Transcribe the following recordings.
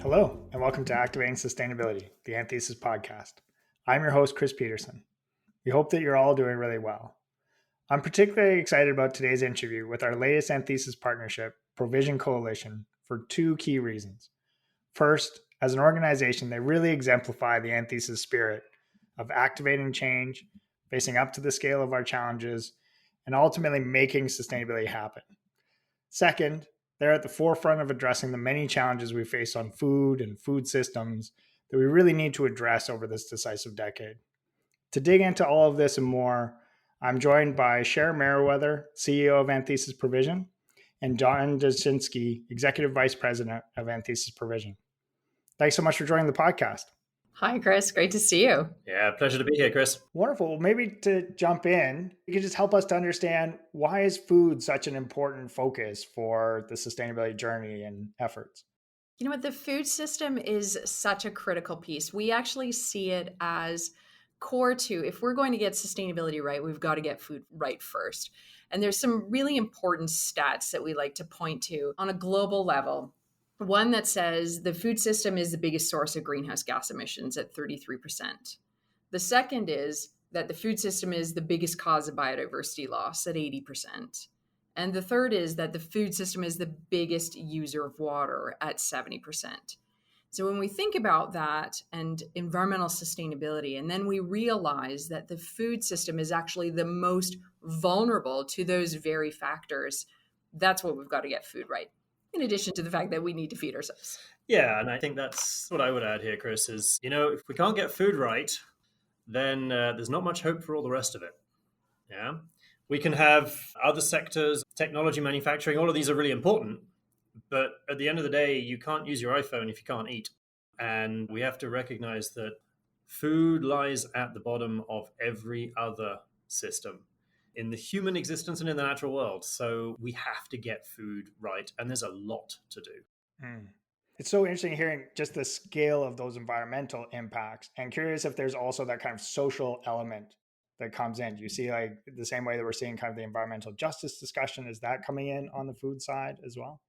Hello, and welcome to Activating Sustainability, the Anthesis podcast. I'm your host, Chris Peterson. We hope that you're all doing really well. I'm particularly excited about today's interview with our latest Anthesis partnership, Provision Coalition, for two key reasons. First, as an organization, they really exemplify the Anthesis spirit of activating change, facing up to the scale of our challenges, and ultimately making sustainability happen. Second, they're at the forefront of addressing the many challenges we face on food and food systems that we really need to address over this decisive decade. To dig into all of this and more, I'm joined by Cher Mereweather, CEO of Anthesis Provision, and Jon Duschinsky, Executive Vice President of Anthesis Provision. Thanks so much for joining the podcast. Hi, Chris. Great to see you. Yeah, pleasure to be here, Chris. Wonderful. Well, maybe to jump in, you could just help us to understand, why is food such an important focus for the sustainability journey and efforts? You know what? The food system is such a critical piece. We actually see it as core to, if we're going to get sustainability right, we've got to get food right first. And there's some really important stats that we like to point to on a global level. One that says the food system is the biggest source of greenhouse gas emissions at 33%. The second is that the food system is the biggest cause of biodiversity loss at 80%. And the third is that the food system is the biggest user of water at 70%. So when we think about that and environmental sustainability, and then we realize that the food system is actually the most vulnerable to those very factors, that's what we've got to get food right. In addition to the fact that we need to feed ourselves. Yeah, and I think that's what I would add here, Chris, is, if we can't get food right, then there's not much hope for all the rest of it. Yeah, we can have other sectors, technology, manufacturing, all of these are really important. But at the end of the day, you can't use your iPhone if you can't eat. And we have to recognize that food lies at the bottom of every other system in the human existence and in the natural world. So we have to get food right. And there's a lot to do. It's so interesting hearing just the scale of those environmental impacts, and curious if there's also that kind of social element that comes in. Do you see, like, the same way that we're seeing kind of the environmental justice discussion, is that coming in on the food side as well?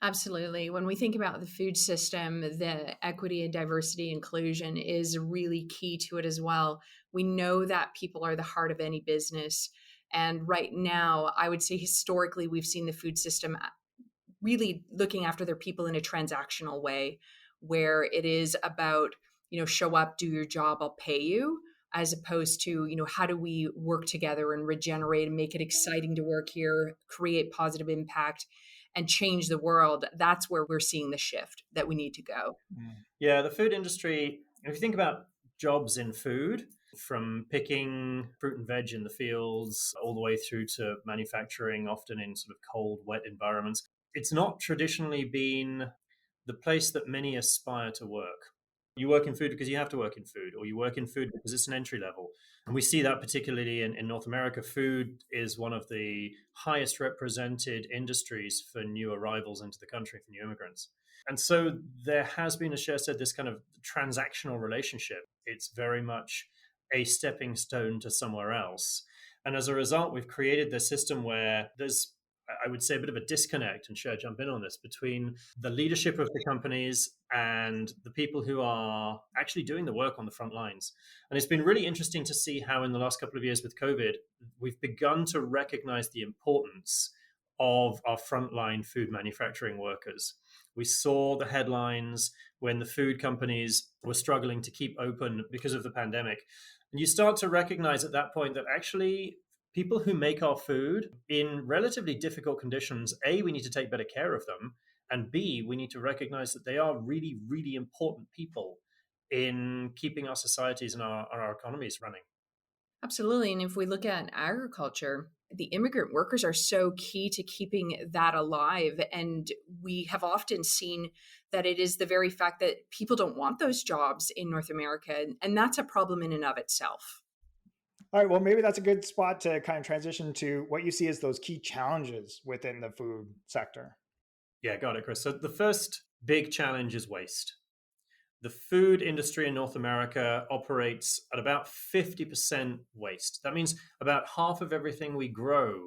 Absolutely. When we think about the food system, the equity and diversity inclusion is really key to it as well. We know that people are the heart of any business. And right now, I would say historically, we've seen the food system really looking after their people in a transactional way, where it is about, show up, do your job, I'll pay you, as opposed to, how do we work together and regenerate and make it exciting to work here, create positive impact, and change the world. That's where we're seeing the shift that we need to go. Yeah, the food industry, if you think about jobs in food, from picking fruit and veg in the fields all the way through to manufacturing, often in sort of cold, wet environments, it's not traditionally been the place that many aspire to work. You work in food because you have to work in food, or you work in food because it's an entry level. And we see that particularly in North America. Food is one of the highest represented industries for new arrivals into the country, for new immigrants. And so there has been, as Cher said, this kind of transactional relationship. It's very much a stepping stone to somewhere else. And as a result, we've created this system where there's, I would say, a bit of a disconnect, and Cher, jump in on this, between the leadership of the companies and the people who are actually doing the work on the front lines. And it's been really interesting to see how in the last couple of years with COVID, we've begun to recognize the importance of our frontline food manufacturing workers. We saw the headlines when the food companies were struggling to keep open because of the pandemic. And you start to recognize at that point that actually people who make our food in relatively difficult conditions, A, we need to take better care of them, and B, we need to recognize that they are really, really important people in keeping our societies and our economies running. Absolutely. And if we look at agriculture, the immigrant workers are so key to keeping that alive. And we have often seen that it is the very fact that people don't want those jobs in North America. And that's a problem in and of itself. All right, well, maybe that's a good spot to kind of transition to what you see as those key challenges within the food sector. Yeah, got it, Chris. So the first big challenge is waste. The food industry in North America operates at about 50% waste. That means about half of everything we grow,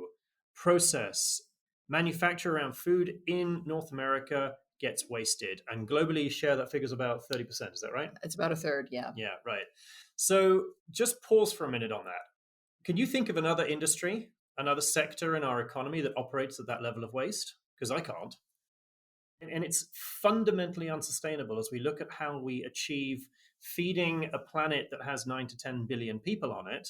process, manufacture around food in North America gets wasted. And globally, Cher, that figure's about 30%. Is that right? It's about a third, yeah. Yeah, right. So just pause for a minute on that. Can you think of another industry, another sector in our economy that operates at that level of waste? Because I can't. And it's fundamentally unsustainable as we look at how we achieve feeding a planet that has 9 to 10 billion people on it.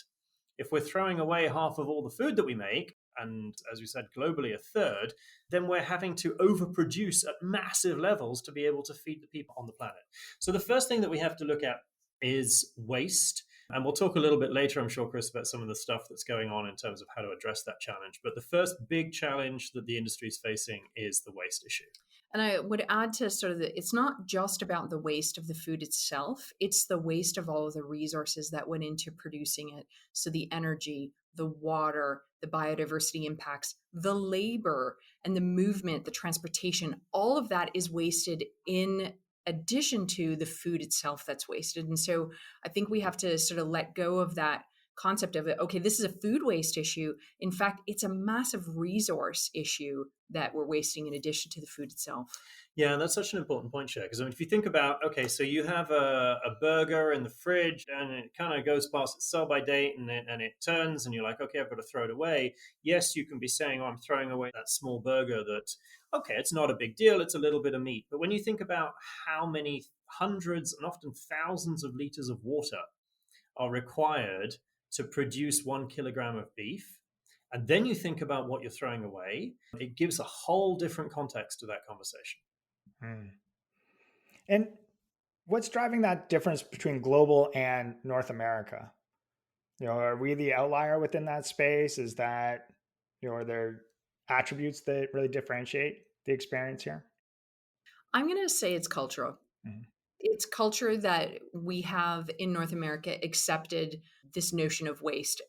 If we're throwing away half of all the food that we make, and as we said, globally a third, then we're having to overproduce at massive levels to be able to feed the people on the planet. So the first thing that we have to look at is waste. And we'll talk a little bit later, I'm sure, Chris, about some of the stuff that's going on in terms of how to address that challenge. But the first big challenge that the industry is facing is the waste issue. And I would add to sort of it's not just about the waste of the food itself, it's the waste of all of the resources that went into producing it. So the energy, the water, the biodiversity impacts, the labor and the movement, the transportation, all of that is wasted in addition to the food itself that's wasted. And so I think we have to sort of let go of that concept of it. Okay, this is a food waste issue. In fact, it's a massive resource issue that we're wasting in addition to the food itself. Yeah, and that's such an important point, Cher, because I mean, if you think about, okay, so you have a burger in the fridge and it kind of goes past its sell by date and it turns and you're like, okay, I've got to throw it away. Yes, you can be saying, oh, I'm throwing away that small burger that, okay, it's not a big deal. It's a little bit of meat. But when you think about how many hundreds and often thousands of liters of water are required to produce 1 kilogram of beef, and then you think about what you're throwing away, it gives a whole different context to that conversation. And what's driving that difference between global and North America? Are we the outlier within that space? Is that, are there attributes that really differentiate the experience here? I'm going to say it's cultural. Mm-hmm. It's culture that we have in North America accepted this notion of waste.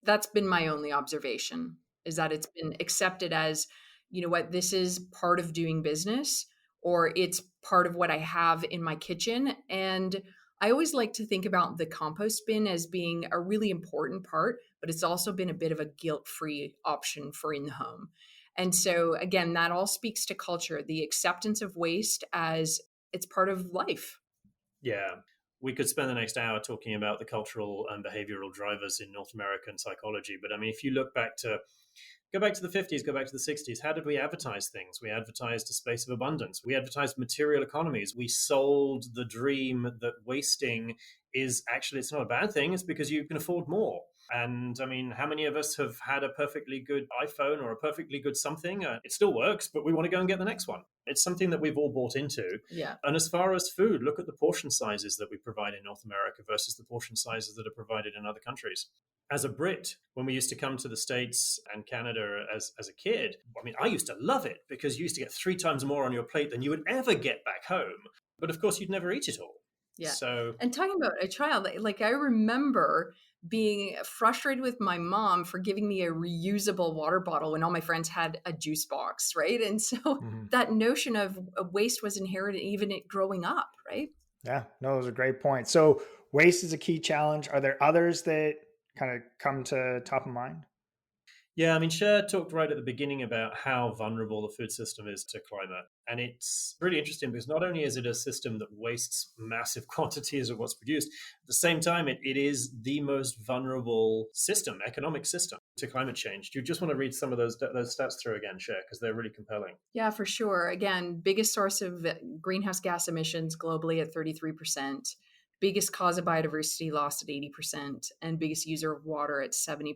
That's been my only observation, is that it's been accepted as, you know what, this is part of doing business, or it's part of what I have in my kitchen. And I always like to think about the compost bin as being a really important part, but it's also been a bit of a guilt-free option for in the home. And so again, that all speaks to culture, the acceptance of waste as it's part of life. Yeah. We could spend the next hour talking about the cultural and behavioral drivers in North American psychology. But I mean, if you go back to the 50s, go back to the 60s, how did we advertise things? We advertised a space of abundance. We advertised material economies. We sold the dream that wasting is actually, it's not a bad thing. It's because you can afford more. And I mean, how many of us have had a perfectly good iPhone or a perfectly good something? It still works, but we want to go and get the next one. It's something that we've all bought into. Yeah. And as far as food, look at the portion sizes that we provide in North America versus the portion sizes that are provided in other countries. As a Brit, when we used to come to the States and Canada as a kid, I mean, I used to love it because you used to get 3 times more on your plate than you would ever get back home. But of course, you'd never eat it all. Yeah. So, and talking about a child, like I remember being frustrated with my mom for giving me a reusable water bottle when all my friends had a juice box, right? And so that notion of waste was inherited even growing up, right? Yeah, no, those are great points. So waste is a key challenge. Are there others that kind of come to top of mind? Yeah, I mean, Cher talked right at the beginning about how vulnerable the food system is to climate. And it's really interesting because not only is it a system that wastes massive quantities of what's produced, at the same time, it is the most vulnerable system, economic system to climate change. Do you just want to read some of those stats through again, Cher, because they're really compelling? Yeah, for sure. Again, biggest source of greenhouse gas emissions globally at 33%. Biggest cause of biodiversity loss at 80%, and biggest user of water at 70%.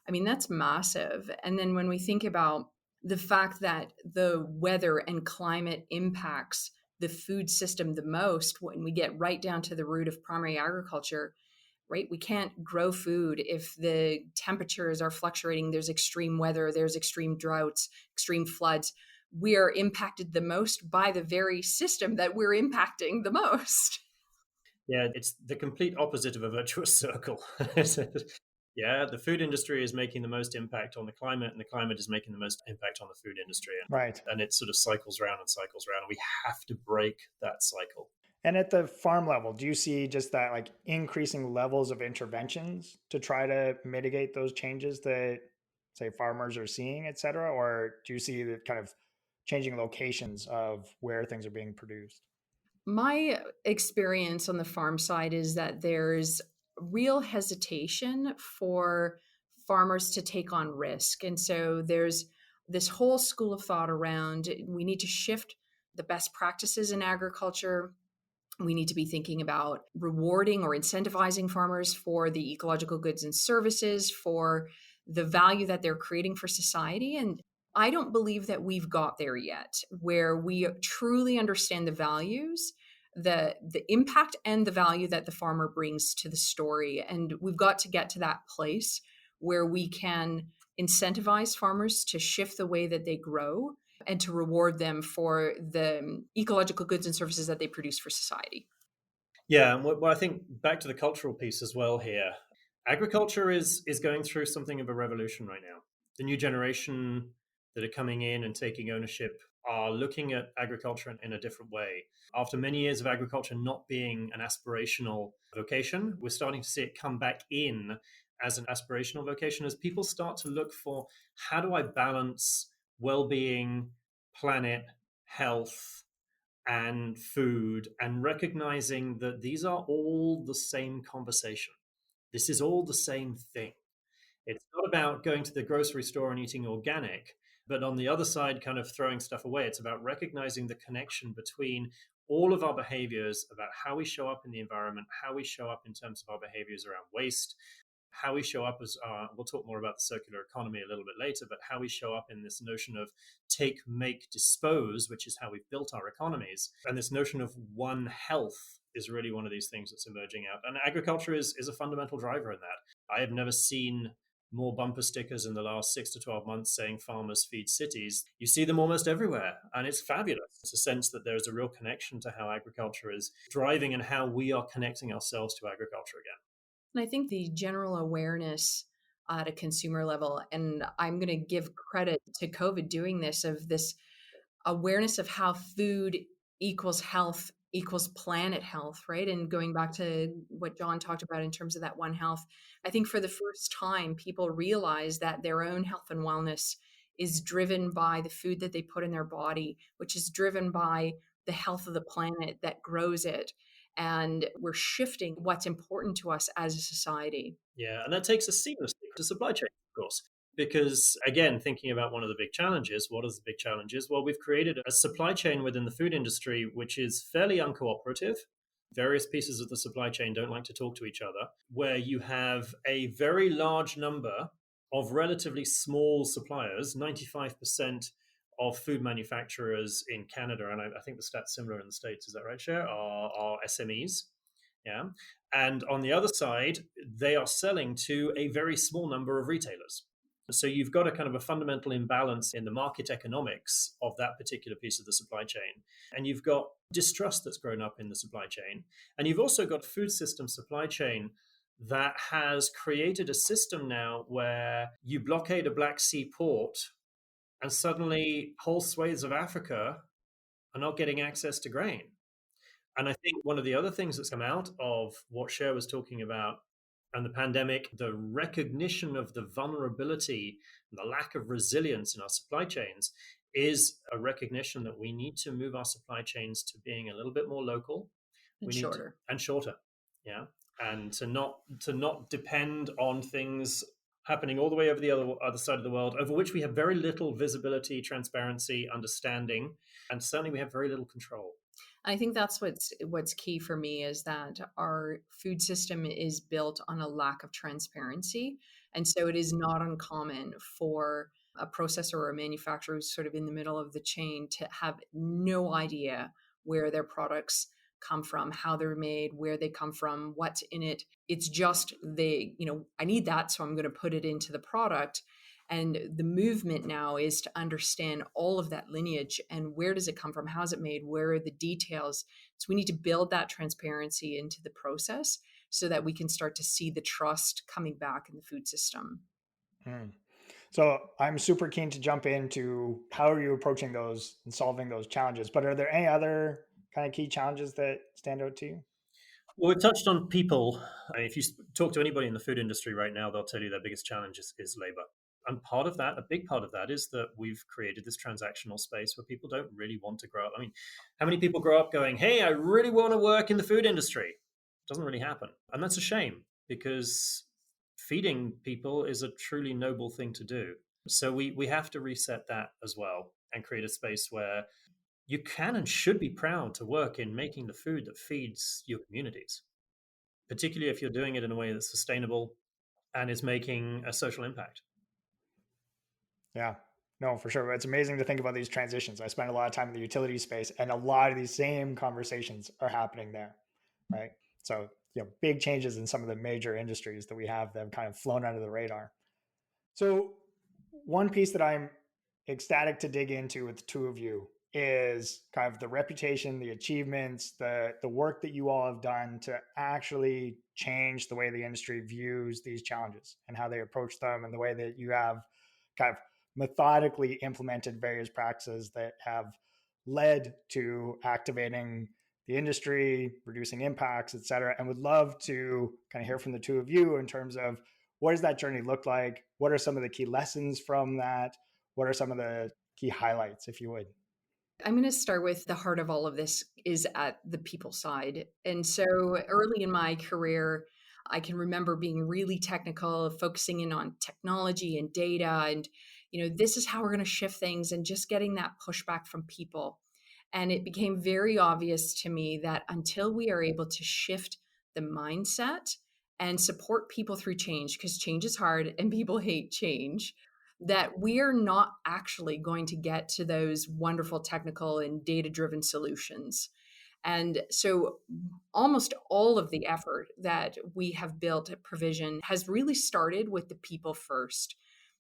I mean, that's massive. And then when we think about the fact that the weather and climate impacts the food system the most, when we get right down to the root of primary agriculture, right? We can't grow food if the temperatures are fluctuating. There's extreme weather, there's extreme droughts, extreme floods. We are impacted the most by the very system that we're impacting the most. Yeah, it's the complete opposite of a virtuous circle. Yeah, the food industry is making the most impact on the climate, and the climate is making the most impact on the food industry. Right. And it sort of cycles around and cycles around. And we have to break that cycle. And at the farm level, do you see just that like increasing levels of interventions to try to mitigate those changes that, say, farmers are seeing, et cetera? Or do you see that kind of changing locations of where things are being produced? My experience on the farm side is that there's real hesitation for farmers to take on risk. And so there's this whole school of thought around we need to shift the best practices in agriculture. We need to be thinking about rewarding or incentivizing farmers for the ecological goods and services, for the value that they're creating for society. And I don't believe that we've got there yet, where we truly understand the values, the impact and the value that the farmer brings to the story. And we've got to get to that place where we can incentivize farmers to shift the way that they grow and to reward them for the ecological goods and services that they produce for society. Yeah, and I think back to the cultural piece as well here. Agriculture is going through something of a revolution right now. The new generation that are coming in and taking ownership are looking at agriculture in a different way. After many years of agriculture not being an aspirational vocation, we're starting to see it come back in as an aspirational vocation as people start to look for, how do I balance well-being, planet, health, and food, and recognizing that these are all the same conversation. This is all the same thing. It's not about going to the grocery store and eating organic, but on the other side, kind of throwing stuff away. It's about recognizing the connection between all of our behaviors, about how we show up in the environment, how we show up in terms of our behaviors around waste, how we show up as, we'll talk more about the circular economy a little bit later, but how we show up in this notion of take, make, dispose, which is how we've built our economies. And this notion of one health is really one of these things that's emerging out. And agriculture is a fundamental driver in that. I have never seen more bumper stickers in the last 6 to 12 months saying farmers feed cities. You see them almost everywhere, and it's fabulous. It's a sense that there's a real connection to how agriculture is driving and how we are connecting ourselves to agriculture again. And I think the general awareness at a consumer level, and I'm going to give credit to COVID doing this, of this awareness of how food equals health equals planet health, right? And going back to what Jon talked about in terms of that One Health, I think for the first time, people realize that their own health and wellness is driven by the food that they put in their body, which is driven by the health of the planet that grows it. And we're shifting what's important to us as a society. Yeah, and that takes us seamlessly to supply chain, of course. Because again, thinking about one of the big challenges, what is the big challenges? Well, we've created a supply chain within the food industry which is fairly uncooperative. Various pieces of the supply chain don't like to talk to each other, where you have a very large number of relatively small suppliers. 95% of food manufacturers in Canada, and I think the stat's similar in the States, is that right, Cher, are SMEs. Yeah. And on the other side, they are selling to a very small number of retailers. So you've got a kind of a fundamental imbalance in the market economics of that particular piece of the supply chain. And you've got distrust that's grown up in the supply chain. And you've also got food system supply chain that has created a system now where you blockade a Black Sea port and suddenly whole swathes of Africa are not getting access to grain. And I think one of the other things that's come out of what Cher was talking about and the pandemic, the recognition of the vulnerability and the lack of resilience in our supply chains, is a recognition that we need to move our supply chains to being a little bit more local. And shorter. And shorter. Yeah. And to not depend on things happening all the way over the other side of the world, over which we have very little visibility, transparency, understanding, and certainly we have very little control. I think that's what's key for me, is that our food system is built on a lack of transparency. And so it is not uncommon for a processor or a manufacturer who's sort of in the middle of the chain to have no idea where their products come from, how they're made, where they come from, what's in it. It's just I need that, so I'm going to put it into the product. And the movement now is to understand all of that lineage and where does it come from? How's it made? Where are the details? So we need to build that transparency into the process so that we can start to see the trust coming back in the food system. So I'm super keen to jump into how are you approaching those and solving those challenges. But are there any other kind of key challenges that stand out to you? Well, we've touched on people. If you talk to anybody in the food industry right now, they'll tell you their biggest challenge is labor. And part of that, a big part of that, is that we've created this transactional space where people don't really want to grow up. I mean, how many people grow up going, hey, I really want to work in the food industry? It doesn't really happen. And that's a shame, because feeding people is a truly noble thing to do. So we have to reset that as well and create a space where you can and should be proud to work in making the food that feeds your communities, particularly if you're doing it in a way that's sustainable and is making a social impact. Yeah, no, for sure. It's amazing to think about these transitions. I spend a lot of time in the utility space, and a lot of these same conversations are happening there, right? So, big changes in some of the major industries that we have that have kind of flown under the radar. So, one piece that I'm ecstatic to dig into with the two of you is kind of the reputation, the achievements, the work that you all have done to actually change the way the industry views these challenges and how they approach them, and the way that you have kind of methodically implemented various practices that have led to activating the industry, reducing impacts, et cetera. And would love to kind of hear from the two of you in terms of what does that journey look like? What are some of the key lessons from that? What are some of the key highlights, if you would? I'm going to start with the heart of all of this is at the people side. And so early in my career, I can remember being really technical, focusing in on technology and data. And, this is how we're going to shift things, and just getting that pushback from people. And it became very obvious to me that until we are able to shift the mindset and support people through change, because change is hard and people hate change, that we are not actually going to get to those wonderful technical and data-driven solutions. And so almost all of the effort that we have built at Provision has really started with the people first.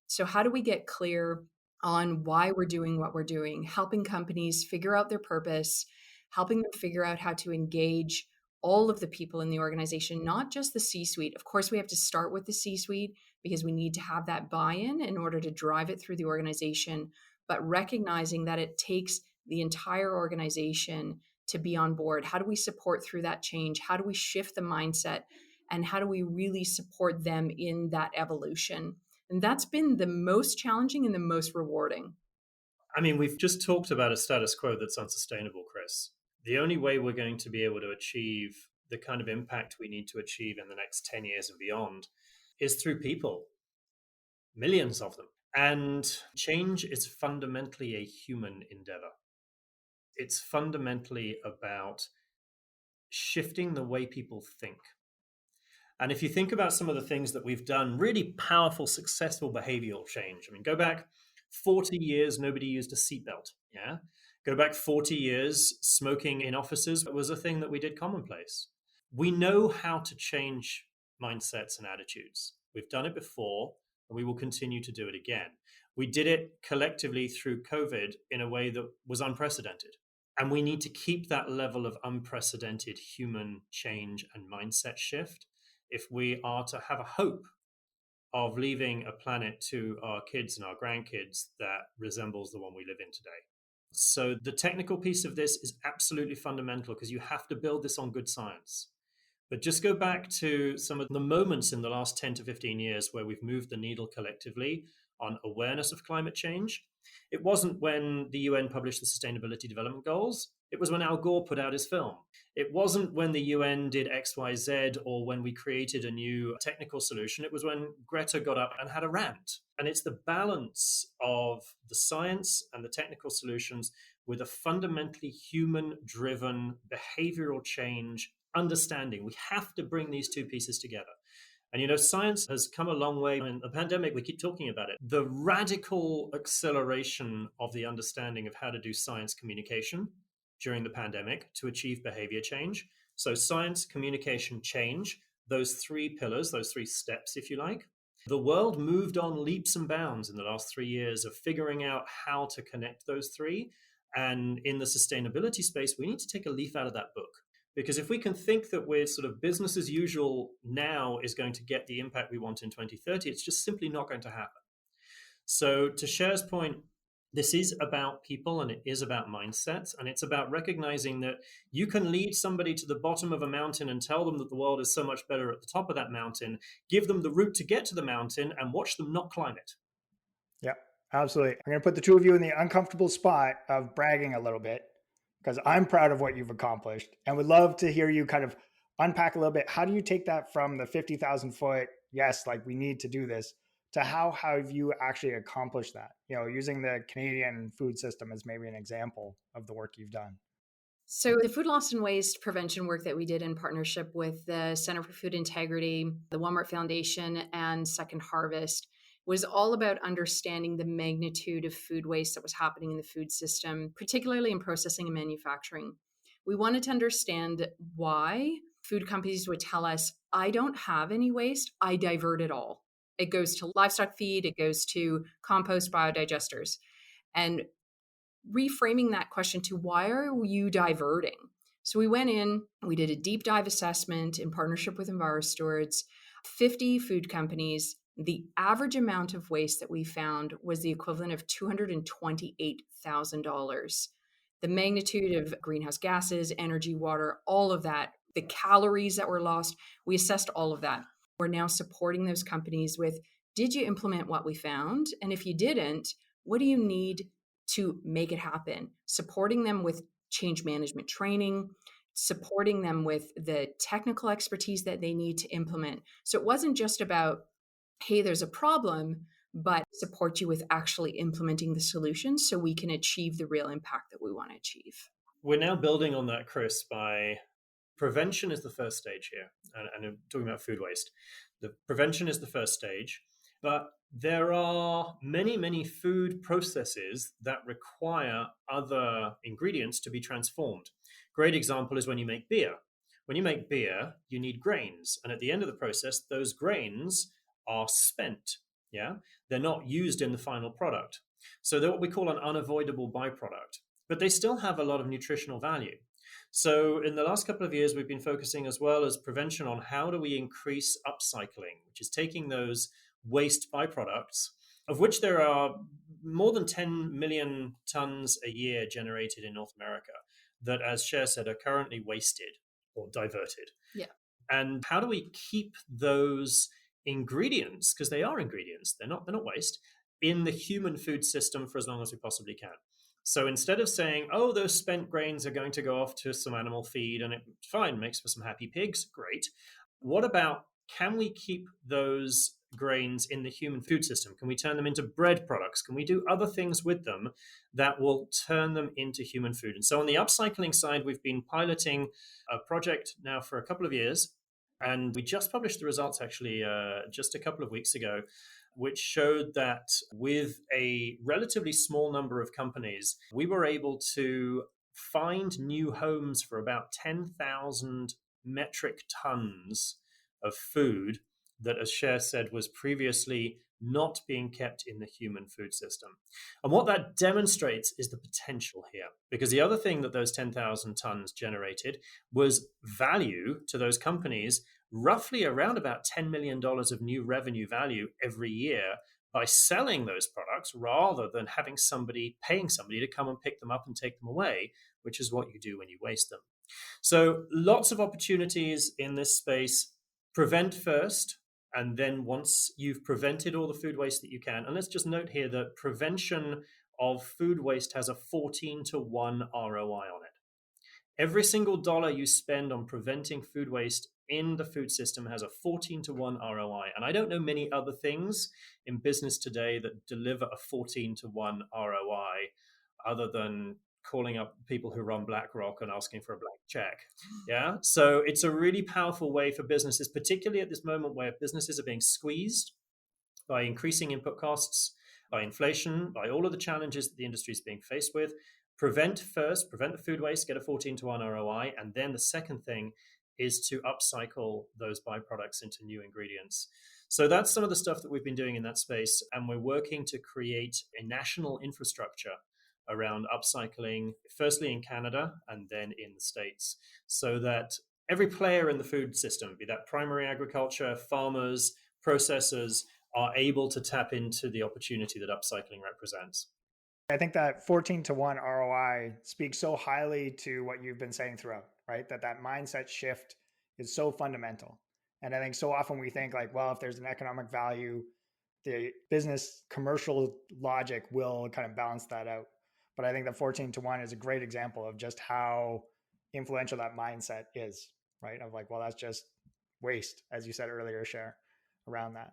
So how do we get clear on why we're doing what we're doing, helping companies figure out their purpose, helping them figure out how to engage all of the people in the organization, not just the C-suite. Of course, we have to start with the C-suite because we need to have that buy-in in order to drive it through the organization, but recognizing that it takes the entire organization to be on board. How do we support through that change? How do we shift the mindset? And how do we really support them in that evolution? And that's been the most challenging and the most rewarding. I mean, we've just talked about a status quo that's unsustainable, Chris. The only way we're going to be able to achieve the kind of impact we need to achieve in the next 10 years and beyond is through people, millions of them. And change is fundamentally a human endeavor. It's fundamentally about shifting the way people think. And if you think about some of the things that we've done, really powerful, successful behavioral change. I mean, go back 40 years, nobody used a seatbelt. Yeah. Go back 40 years, smoking in offices was a thing that we did commonplace. We know how to change mindsets and attitudes. We've done it before, and we will continue to do it again. We did it collectively through COVID in a way that was unprecedented. And we need to keep that level of unprecedented human change and mindset shift if we are to have a hope of leaving a planet to our kids and our grandkids that resembles the one we live in today. So the technical piece of this is absolutely fundamental, because you have to build this on good science. But just go back to some of the moments in the last 10 to 15 years where we've moved the needle collectively on awareness of climate change. It wasn't when the UN published the Sustainability Development Goals. It was when Al Gore put out his film. It wasn't when the UN did X, Y, Z, or when we created a new technical solution. It was when Greta got up and had a rant. And it's the balance of the science and the technical solutions with a fundamentally human-driven behavioral change understanding. We have to bring these two pieces together. And science has come a long way. In the pandemic, we keep talking about it. The radical acceleration of the understanding of how to do science communication during the pandemic to achieve behavior change. So science, communication, change, those three pillars, those three steps, if you like. The world moved on leaps and bounds in the last 3 years of figuring out how to connect those three. And in the sustainability space, we need to take a leaf out of that book. Because if we can think that we're sort of business as usual now is going to get the impact we want in 2030, it's just simply not going to happen. So to Cher's point, this is about people, and it is about mindsets, and it's about recognizing that you can lead somebody to the bottom of a mountain and tell them that the world is so much better at the top of that mountain, give them the route to get to the mountain, and watch them not climb it. Yeah, absolutely. I'm going to put the two of you in the uncomfortable spot of bragging a little bit because I'm proud of what you've accomplished and would love to hear you kind of unpack a little bit. How do you take that from the 50,000 foot, yes, like we need to do this, to how have you actually accomplished that? You know, using the Canadian food system as maybe an example of the work you've done. So, the food loss and waste prevention work that we did in partnership with the Center for Food Integrity, the Walmart Foundation, and Second Harvest was all about understanding the magnitude of food waste that was happening in the food system, particularly in processing and manufacturing. We wanted to understand why food companies would tell us, I don't have any waste, I divert it all. It goes to livestock feed, it goes to compost biodigesters. And reframing that question to why are you diverting? So we went in, we did a deep dive assessment in partnership with EnviroStewards, 50 food companies. The average amount of waste that we found was the equivalent of $228,000. The magnitude of greenhouse gases, energy, water, all of that, the calories that were lost, we assessed all of that. We're now supporting those companies with, did you implement what we found? And if you didn't, what do you need to make it happen? Supporting them with change management training, supporting them with the technical expertise that they need to implement. So it wasn't just about, hey, there's a problem, but support you with actually implementing the solution so we can achieve the real impact that we want to achieve. We're now building on that, Chris, by prevention is the first stage here. And I'm talking about food waste. The prevention is the first stage, but there are many, many food processes that require other ingredients to be transformed. Great example is when you make beer. When you make beer, you need grains. And at the end of the process, those grains are spent. Yeah, they're not used in the final product. So they're what we call an unavoidable byproduct, but they still have a lot of nutritional value. So in the last couple of years, we've been focusing as well as prevention on how do we increase upcycling, which is taking those waste byproducts, of which there are more than 10 million tons a year generated in North America, that, as Cher said, are currently wasted or diverted. Yeah. And how do we keep those ingredients, because they are ingredients, they're not waste, in the human food system for as long as we possibly can? So instead of saying, oh, those spent grains are going to go off to some animal feed and it's fine, makes for some happy pigs, great. What about, can we keep those grains in the human food system? Can we turn them into bread products? Can we do other things with them that will turn them into human food? And so on the upcycling side, we've been piloting a project now for a couple of years. And we just published the results actually just a couple of weeks ago, which showed that with a relatively small number of companies, we were able to find new homes for about 10,000 metric tons of food that, as Cher said, was previously not being kept in the human food system. And what that demonstrates is the potential here. Because the other thing that those 10,000 tons generated was value to those companies, roughly around about $10 million of new revenue value every year by selling those products rather than having paying somebody to come and pick them up and take them away, which is what you do when you waste them. So lots of opportunities in this space. Prevent first, and then once you've prevented all the food waste that you can, and let's just note here that prevention of food waste has a 14-to-1 ROI on it. Every single dollar you spend on preventing food waste in the food system has a 14-to-1 ROI. And I don't know many other things in business today that deliver a 14-to-1 ROI other than calling up people who run BlackRock and asking for a blank check. Yeah. So it's a really powerful way for businesses, particularly at this moment where businesses are being squeezed by increasing input costs, by inflation, by all of the challenges that the industry is being faced with. Prevent the food waste, get a 14-to-1 ROI. And then the second thing is to upcycle those byproducts into new ingredients. So that's some of the stuff that we've been doing in that space. And we're working to create a national infrastructure around upcycling, firstly in Canada and then in the States, so that every player in the food system, be that primary agriculture, farmers, processors, are able to tap into the opportunity that upcycling represents. I think that 14-to-1 ROI speaks so highly to what you've been saying throughout, right? That mindset shift is so fundamental. And I think so often we think like, well, if there's an economic value, the business commercial logic will kind of balance that out. But I think the 14-1 is a great example of just how influential that mindset is, right? Of like, well, that's just waste, as you said earlier, Cher, around that.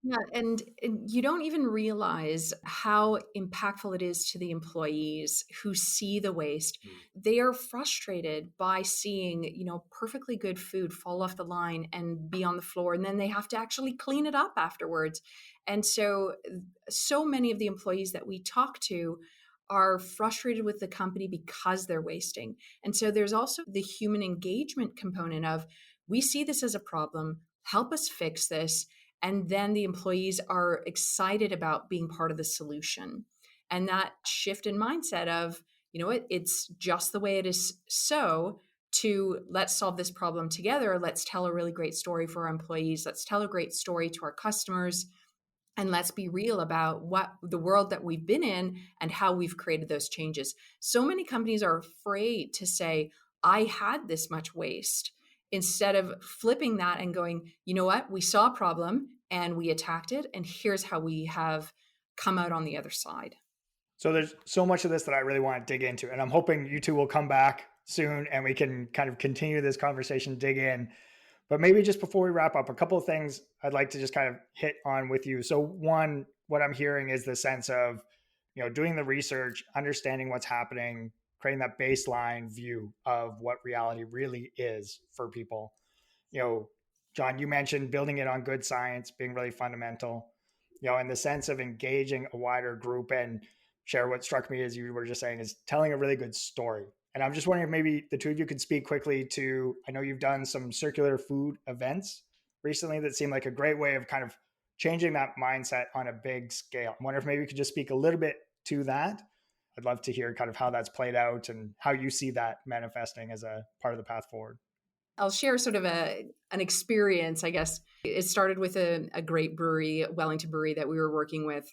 Yeah, and you don't even realize how impactful it is to the employees who see the waste. They are frustrated by seeing, perfectly good food fall off the line and be on the floor, and then they have to actually clean it up afterwards. And so many of the employees that we talk to are frustrated with the company because they're wasting. And so there's also the human engagement component of, we see this as a problem, help us fix this. And then the employees are excited about being part of the solution. And that shift in mindset of, it's just the way it is, so to let's solve this problem together. Let's tell a really great story for our employees. Let's tell a great story to our customers. And let's be real about what the world that we've been in and how we've created those changes. So many companies are afraid to say, I had this much waste, instead of flipping that and going, you know what, we saw a problem and we attacked it, and here's how we have come out on the other side. So there's so much of this that I really want to dig into, and I'm hoping you two will come back soon and we can kind of continue this conversation, dig in. But maybe just before we wrap up, a couple of things I'd like to just kind of hit on with you. So one, what I'm hearing is the sense of, doing the research, understanding what's happening, creating that baseline view of what reality really is for people. Jon, you mentioned building it on good science being really fundamental, in the sense of engaging a wider group. And Cher, what struck me, as you were just saying, is telling a really good story. And I'm just wondering if maybe the two of you could speak quickly to, I know you've done some circular food events recently that seem like a great way of kind of changing that mindset on a big scale. I wonder if maybe you could just speak a little bit to that. I'd love to hear kind of how that's played out and how you see that manifesting as a part of the path forward. I'll share sort of an experience, I guess. It started with a great brewery, Wellington Brewery, that we were working with.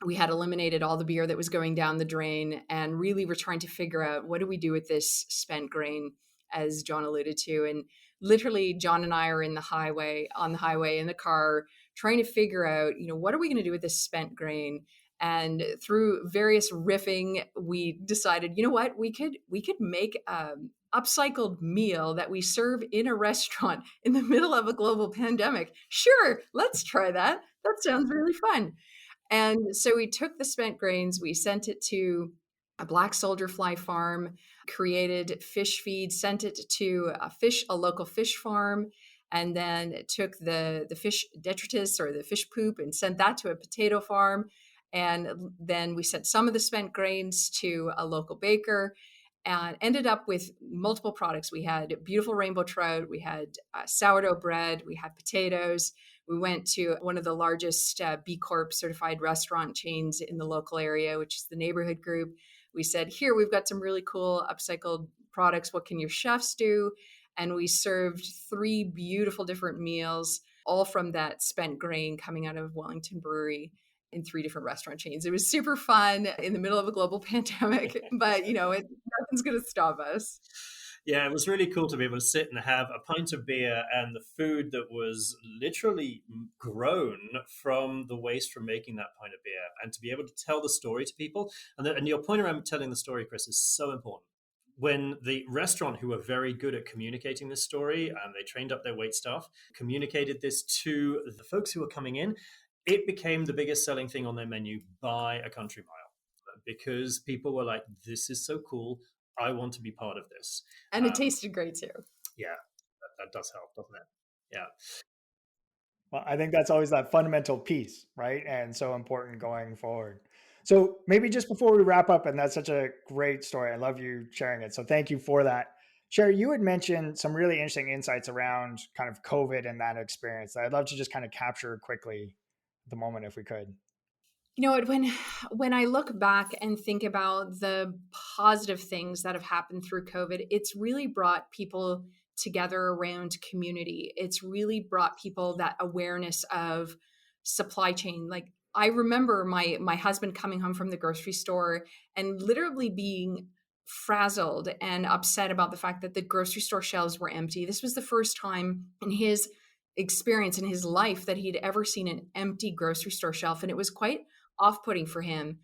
We had eliminated all the beer that was going down the drain, and really were trying to figure out, what do we do with this spent grain, as Jon alluded to. And literally, Jon and I are on the highway in the car, trying to figure out, what are we going to do with this spent grain? And through various riffing, we decided, what, we could make upcycled meal that we serve in a restaurant in the middle of a global pandemic. Sure, let's try that. That sounds really fun. And so we took the spent grains, we sent it to a black soldier fly farm, created fish feed, sent it to a local fish farm, and then took the fish detritus, or the fish poop, and sent that to a potato farm. And then we sent some of the spent grains to a local baker, and ended up with multiple products. We had beautiful rainbow trout, we had sourdough bread, we had potatoes. We went to one of the largest B Corp certified restaurant chains in the local area, which is the Neighborhood Group. We said, here, we've got some really cool upcycled products. What can your chefs do? And we served 3 beautiful different meals, all from that spent grain coming out of Wellington Brewery, in 3 different restaurant chains. It was super fun in the middle of a global pandemic, but nothing's going to stop us. Yeah, it was really cool to be able to sit and have a pint of beer and the food that was literally grown from the waste from making that pint of beer, and to be able to tell the story to people. And your point around telling the story, Chris, is so important. When the restaurant, who were very good at communicating this story, and they trained up their wait staff, communicated this to the folks who were coming in, it became the biggest selling thing on their menu by a country mile, because people were like, this is so cool. I want to be part of this. And it tasted great too. Yeah, that does help, doesn't it? Yeah. Well, I think that's always that fundamental piece, right? And so important going forward. So maybe just before we wrap up, and that's such a great story. I love you sharing it. So thank you for that. Cher, you had mentioned some really interesting insights around kind of COVID and that experience that I'd love to just kind of capture quickly at the moment, if we could. When I look back and think about the positive things that have happened through COVID, it's really brought people together around community. It's really brought people that awareness of supply chain. Like, I remember my husband coming home from the grocery store and literally being frazzled and upset about the fact that the grocery store shelves were empty. This was the first time in his experience in his life that he'd ever seen an empty grocery store shelf. And it was quite off-putting for him.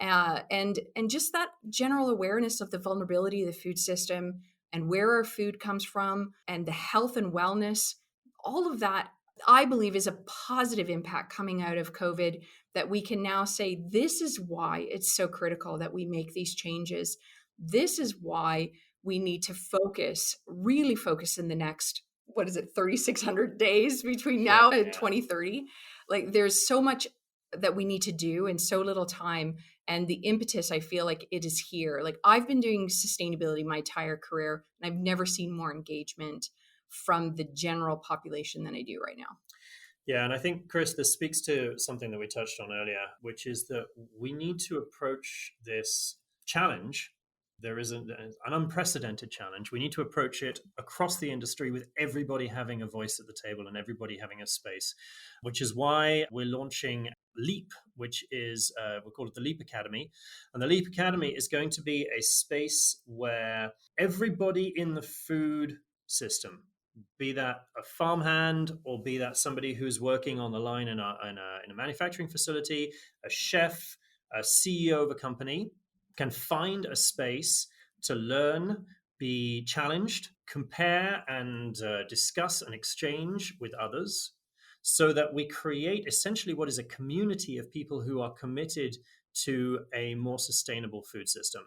And just that general awareness of the vulnerability of the food system and where our food comes from and the health and wellness, all of that, I believe, is a positive impact coming out of COVID, that we can now say, this is why it's so critical that we make these changes. This is why we need to really focus in the next, 3,600 days between now and 2030. Like, there's so much that we need to do in so little time. And the impetus, I feel like it is here. Like, I've been doing sustainability my entire career, and I've never seen more engagement from the general population than I do right now. Yeah, and I think, Chris, this speaks to something that we touched on earlier, which is that we need to approach this challenge. There is an unprecedented challenge. We need to approach it across the industry with everybody having a voice at the table and everybody having a space, which is why we're launching LEAP, which is, we call it the LEAP Academy. And the LEAP Academy is going to be a space where everybody in the food system, be that a farmhand or be that somebody who's working on the line in a manufacturing facility, a chef, a CEO of a company, can find a space to learn, be challenged, compare and discuss and exchange with others, so that we create essentially what is a community of people who are committed to a more sustainable food system.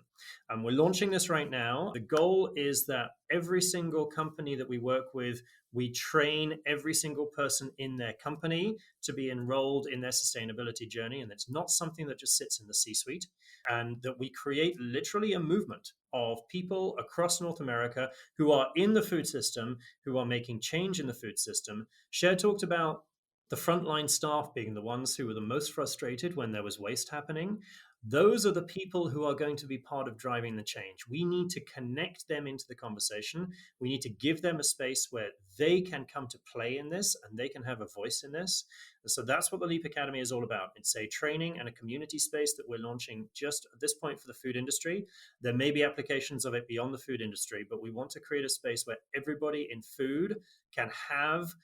And we're launching this right now. The goal is that every single company that we work with, we train every single person in their company to be enrolled in their sustainability journey. And it's not something that just sits in the C-suite. And that we create literally a movement of people across North America who are in the food system, who are making change in the food system. Cher talked about the frontline staff being the ones who were the most frustrated when there was waste happening. Those are the people who are going to be part of driving the change. We need to connect them into the conversation. We need to give them a space where they can come to play in this and they can have a voice in this. And so that's what the LEAP Academy is all about. It's a training and a community space that we're launching just at this point for the food industry. There may be applications of it beyond the food industry, but we want to create a space where everybody in food can have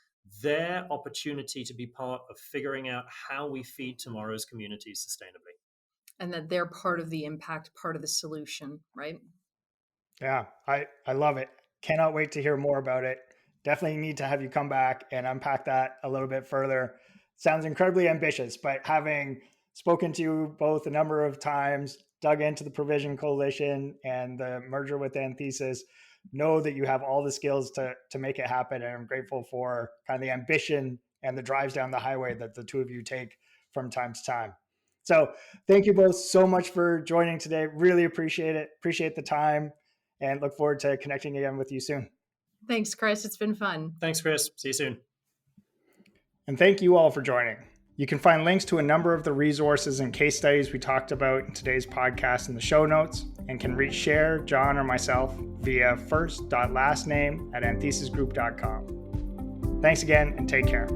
their opportunity to be part of figuring out how we feed tomorrow's communities sustainably. And that they're part of the impact, part of the solution, right? Yeah, I love it. Cannot wait to hear more about it. Definitely need to have you come back and unpack that a little bit further. Sounds incredibly ambitious, but having spoken to you both a number of times, dug into the Provision Coalition and the merger with Anthesis, know that you have all the skills to make it happen. And I'm grateful for kind of the ambition and the drives down the highway that the two of you take from time to time. So thank you both so much for joining today. Really appreciate it. Appreciate the time and look forward to connecting again with you soon. Thanks, Chris. It's been fun. Thanks, Chris. See you soon. And thank you all for joining. You can find links to a number of the resources and case studies we talked about in today's podcast in the show notes, and can reach Cher, Jon, or myself via first.lastname@anthesisgroup.com. Thanks again and take care.